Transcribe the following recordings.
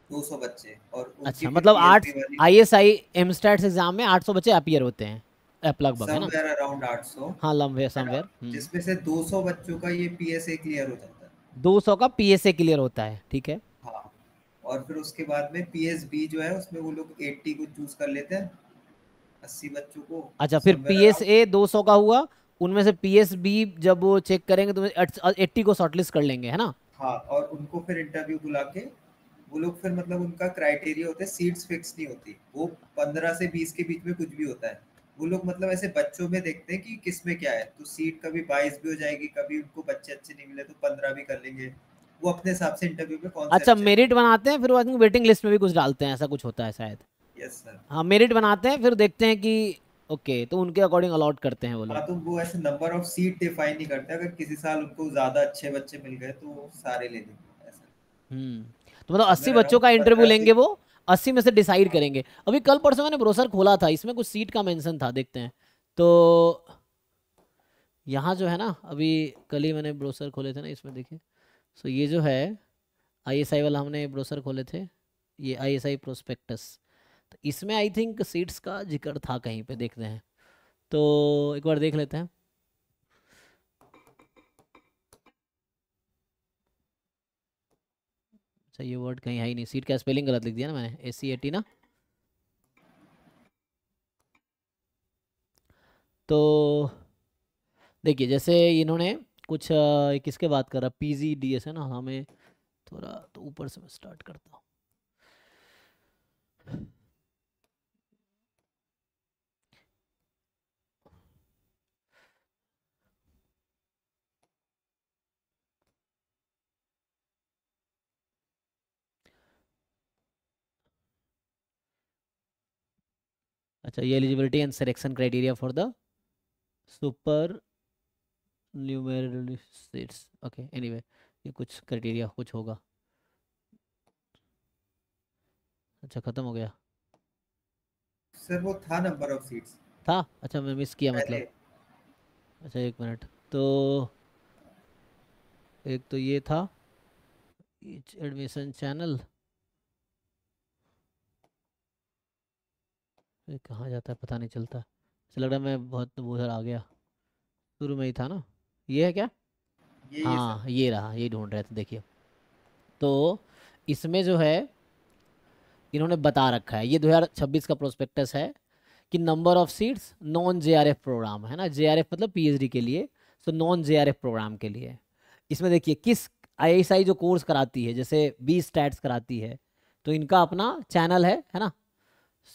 200 बच्चे, और उनकी अच्छा, फिर मतलब आठ, पीएसबी वाली आईएसआई एमस्टैट्स एग्जाम में 800 बच्चे अपीयर होते हैं लगभग, है ना? समवेयर अराउंड 800, हाँ, लमवे है ना, समवेयर। जिसमें से 200 बच्चों का ये पीएसए क्लियर हो जाता है। 200 का पीएसए क्लियर होता है, ठीक है। हाँ, और फिर उसके बाद में पीएसबी जो है उसमें वो लोग 80 को चूज कर लेते हैं, 80 बच्चों को, अच्छा, फिर समवेयर अराउंड। पीएसए 200 का हुआ, उनमें से पीएसबी जब वो चेक करेंगे तो 80 को शॉर्टलिस्ट कर लेंगे, है ना? हाँ, और उनको फिर इंटरव्यू बुला के वो लोग फिर मतलब उनका क्राइटेरिया होता है, सीट्स फिक्स नहीं होती वो, 15 से 20 के बीच में कुछ भी होता है। वो लोग मतलब ऐसे बच्चों में देखते हैं कि किस में क्या है, तो सीट कभी 22 भी हो जाएगी, कभी उनको बच्चे अच्छे नहीं मिले तो 15 भी कर लेंगे, वो अपने हिसाब से इंटरव्यू में कौन से अच्छा, अच्छे मेरिट लगे। बनाते हैं, फिर वो वेटिंग लिस्ट में भी कुछ डालते हैं, ऐसा कुछ होता है शायद। Yes sir. हाँ, मेरिट बनाते हैं, फिर देखते हैं कि ओके, तो उनके अकॉर्डिंग अलॉट करते हैं वो हाँ, लोग। तो वो ऐसे नंबर ऑफ सीट डिफाइन नहीं करते, अगर किसी साल उनको ज्यादा अच्छे बच्चे मिल गए तो वो सारे ले लेंगे ऐसा। तो मतलब 80 समवेयर बच्चों अराउंड का इंटरव्यू 15 से। लेंगे वो, 80 में से डिसाइड हाँ करेंगे। अभी कल परसों मैंने ब्रोशर खोला था, इसमें कुछ सीट का मेंशन था, देखते हैं। तो यहाँ जो है ना, अभी कल ही मैंने ब्रोशर खोले थे ना, इसमें देखिए। सो ये जो है आईएसआई वाला, हमने ब्रोशर खोले थे, ये आईएसआई प्रोस्पेक्टस। तो इसमें आई थिंक सीट्स का जिक्र था कहीं पे, देखते हैं। तो एक बार देख लेते हैं। अच्छा, ये वर्ड कहीं है ही नहीं, सीट का स्पेलिंग गलत लिख दिया ना मैंने, ACAT ना। तो देखिए, जैसे इन्होंने कुछ किसके बात कर रहा, PGDS है ना, हमें थोड़ा तो ऊपर से मैं स्टार्ट करता हूँ। अच्छा, ये eligibility and selection criteria for the super numeral seats, okay, anyway, ये कुछ क्राइटेरिया कुछ होगा। अच्छा, खत्म हो गया। सर, वो था नंबर ऑफ सीट्स था, अच्छा, मैं मिस किया मतलब। पहले। अच्छा, एक मिनट। तो एक तो ये था, ईच एडमिशन चैनल, ये कहाँ जाता है पता नहीं चलता। अच्छा, लग रहा है मैं बहुत उधर आ गया, शुरू में ही था ना, ये है क्या? यही है सर। हाँ, ये रहा, ये ढूंढ रहे थे, देखिए। तो इसमें जो है इन्होंने बता रखा है, ये 2026 का प्रोस्पेक्टस है, कि number of seats non JRF program, है ना, JRF मतलब PhD के लिए, तो नॉन JRF प्रोग्राम के लिए। इसमें देखिए किस ISI जो कोर्स कराती है, जैसे बी स्टैट्स कराती है, तो इनका अपना चैनल है ना।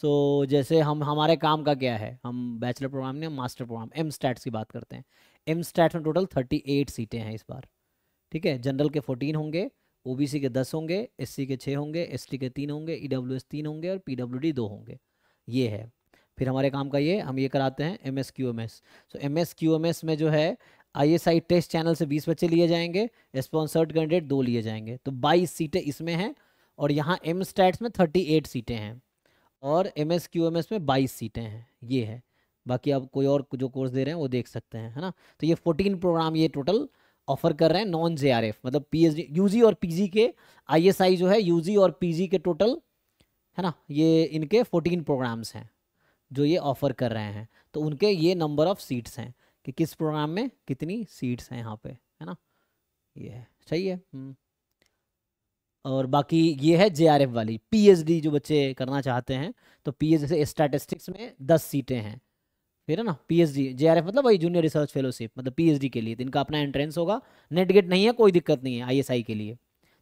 सो जैसे हम, हमारे काम का क्या है, हम बैचलर प्रोग्राम नहीं, हम मास्टर प्रोग्राम एम स्टैट्स की बात करते हैं। एम स्टैट्स में टोटल 38 सीटें हैं इस बार, ठीक है। जनरल के 14 होंगे, OBC के 10 होंगे, SC के 6 होंगे, ST के 3 होंगे, EWS 3 होंगे और PWD 2 होंगे। ये है। फिर हमारे काम का ये, हम ये कराते हैं MSQMS। सो MSQMS में जो है ISI टेस्ट चैनल से 20 बच्चे लिए जाएंगे, स्पॉन्सर्ड कैंडिडेट 2 लिए जाएंगे, तो 22 सीटें इसमें हैं। और यहाँ एम स्टैट्स में 38 सीटें हैं, और MSQMS में 22 सीटें हैं, ये है। बाकी आप कोई और जो कोर्स दे रहे हैं वो देख सकते हैं, है ना। तो ये 14 प्रोग्राम ये टोटल ऑफर कर रहे हैं नॉन JRF, मतलब PhD, UG और PG के। ISI जो है UG और PG के टोटल, है ना, ये इनके 14 प्रोग्राम्स हैं जो ये ऑफर कर रहे हैं। तो उनके ये नंबर ऑफ सीट्स हैं कि किस प्रोग्राम में कितनी सीट्स हैं यहाँ पे, है ना। ये है, सही है। और बाकी ये है JRF वाली PhD जो बच्चे करना चाहते हैं, तो PhD जैसे स्टैटिस्टिक्स में 10 सीटें हैं, फिर है ना। PhD JRF मतलब वही जूनियर रिसर्च फेलोशिप, मतलब PhD के लिए तो इनका अपना एंट्रेंस होगा। नेट गेट नहीं है, कोई दिक्कत नहीं है ISI के लिए।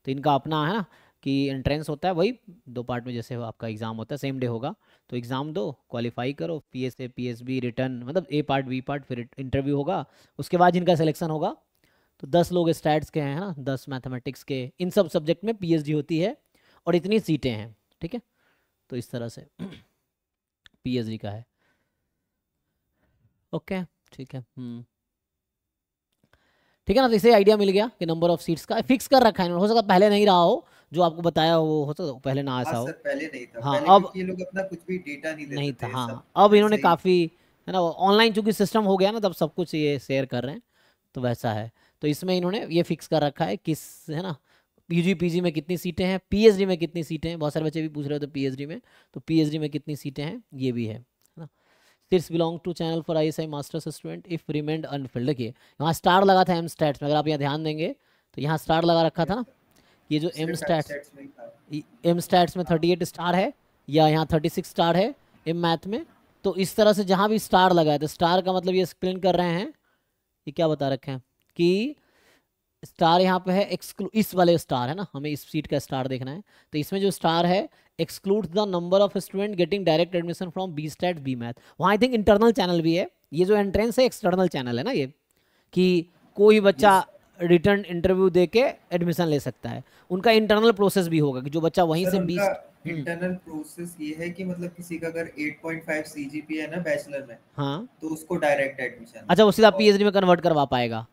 तो इनका अपना है ना, कि एंट्रेंस होता है वही 2 पार्ट में, जैसे आपका एग्जाम होता है सेम डे होगा। तो एग्जाम दो, क्वालिफाई करो, PSA PSB रिटर्न, मतलब A पार्ट B पार्ट, फिर इंटरव्यू होगा। उसके बाद जिनका सिलेक्शन होगा, तो 10 लोग स्टैट्स के हैं, है ना, 10 मैथमेटिक्स के, इन सब सब्जेक्ट में PhD होती है, और इतनी सीटें हैं, ठीक है। तो इस तरह से PhD का है। ओके, ठीक है। ठीक है ना, तो इसे आइडिया मिल गया कि नंबर ऑफ सीट्स का फिक्स कर रखा है इन्होंने। हो सकता है पहले नहीं रहा हो, जो आपको बताया हो सकता है पहले ना हाँ ऐसा सर, हो। पहले नहीं था, हाँ, पहले अब क्योंकि ये लोग अपना कुछ भी डेटा नहीं नहीं देते था, थे, सब हाँ, अब इन्होंने ऐसे ही। काफ़ी, है ना, ऑनलाइन चूंकि सिस्टम हो गया ना, तब सब कुछ ये शेयर कर रहे हैं, तो वैसा है। तो इसमें इन्होंने ये फिक्स कर रखा है किस, है ना, पीजी में कितनी सीटें हैं, पीएचडी में कितनी सीटें हैं, बहुत सारे बच्चे भी पूछ रहे थे पीएचडी में, तो पीएचडी में कितनी सीटें हैं ये भी है ना। Seats belong to channel for ISI masters student if remained unfilled. देखिए यहाँ स्टार लगा था एम स्टैट्स में, अगर आप यहाँ ध्यान देंगे तो यहाँ स्टार लगा रखा था ना, ये जो एम स्टैट्स में 38 स्टार है या यहाँ 36 स्टार है एम मैथ में, तो इस तरह से जहाँ भी स्टार लगा है तो स्टार का मतलब ये एक्सप्लेन कर रहे हैं, ये क्या बता रखे हैं कि स्टार यहाँ पे है इस वाले स्टार है ना, हमें इस सीट का स्टार देखना है, तो इसमें जो स्टार है exclude the number of student getting direct admission from B Stat B Math. वहाँ आई थिंक इंटरनल चैनल भी है, ये जो एंट्रेंस है एक्सटर्नल चैनल है ना ये, कि कोई बच्चा रिटर्न इंटरव्यू दे के एडमिशन ले सकता है, उनका इंटरनल प्रोसेस भी होगा कि जो बच्चा वहीं से 20 इंटरनल प्रोसेस ये है कि मतलब किसी का अगर 8.5 सीजीपीए है ना बैचलर में, हाँ तो उसको डायरेक्ट एडमिशन, अच्छा वो सीधा पीएचडी में कन्वर्ट करवा पाएगा।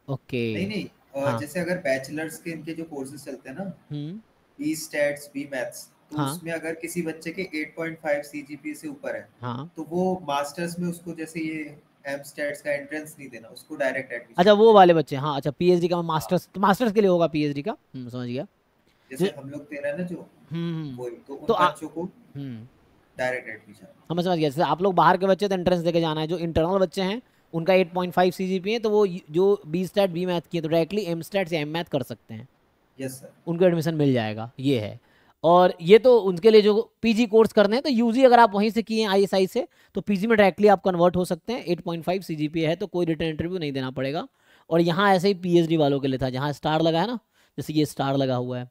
ओके नहीं हाँ जैसे अगर बैचलर्स के इनके जो कोर्सेज चलते हैं ना, बी स्टैट्स बी मैथ्स, तो हाँ उसमें अगर किसी बच्चे के 8.5 सीजीपीए से ऊपर है, हाँ तो वो मास्टर्स में उसको जैसे ये एम स्टैट्स का एंट्रेंस नहीं देना, उसको डायरेक्ट एडमिशन। अच्छा वो वाले बच्चे, हाँ अच्छा पीएचडी का मास्टर्स, तो मास्टर्स के लिए होगा पीएचडी का, समझ गया। जैसे हम लोग तेरा ना जो वो तो उन तो बच्चों को डायरेक्ट एडमिशन। हम समझ गया, जैसे आप लोग बाहर के बच्चे तो एंट्रेंस देके जाना है, जो इंटरनल बच्चे हैं उनका 8.5 सीजीपीए है, तो वो जो बी स्टैट बी मैथ की है तो डायरेक्टली एम स्टैट या एम मैथ कर सकते हैं। यस सर, उनको एडमिशन मिल जाएगा, ये है। और ये तो उनके लिए जो पीजी कोर्स करने हैं, तो यूजी अगर आप वहीं से किए आईएसआई से, तो पीजी में डायरेक्टली आप कन्वर्ट हो सकते हैं। 8.5 सीजीपीए है तो कोई रिटर्न इंटरव्यू नहीं देना पड़ेगा। और यहाँ ऐसे ही पीएचडी वालों के लिए था, जहाँ स्टार लगा है ना, जैसे ये स्टार लगा हुआ है,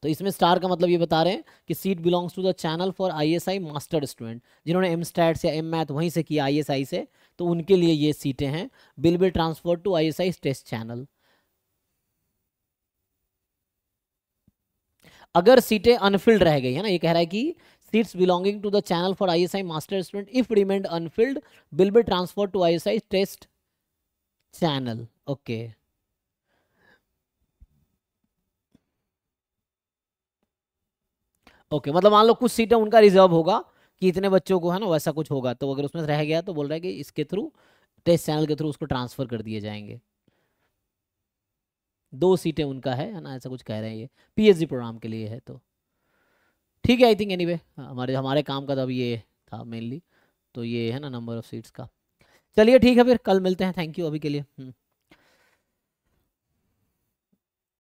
तो इसमें स्टार का मतलब ये बता रहे हैं कि seat belongs to the channel for ISI master student, जिन्होंने एम स्टैट्स या एम मैथ वहीं से किया आईएसआई से, तो उनके लिए ये सीटें हैं। Will be transfer to ISI test channel. अगर सीटें अनफिल्ड रह गई है ना, ये कह रहा है कि seats belonging to the channel for ISI master student if remained unfilled will be transfer to ISI test channel. Okay okay, मतलब मान लो कुछ सीटें उनका रिजर्व होगा कि इतने बच्चों को है ना, वैसा कुछ होगा, तो अगर उसमें रह गया तो बोल रहा है कि इसके थ्रू टेस्ट चैनल के थ्रू उसको ट्रांसफर कर दिए जाएंगे। 2 सीटें उनका है ना, ऐसा कुछ कह रहे हैं, ये पीएचडी प्रोग्राम के लिए है। तो ठीक है आई थिंक, एनीवे हमारे हमारे काम का तो अभी ये था मेनली, तो ये है ना नंबर ऑफ सीट्स का। चलिए ठीक है फिर कल मिलते हैं, थैंक यू अभी के लिए।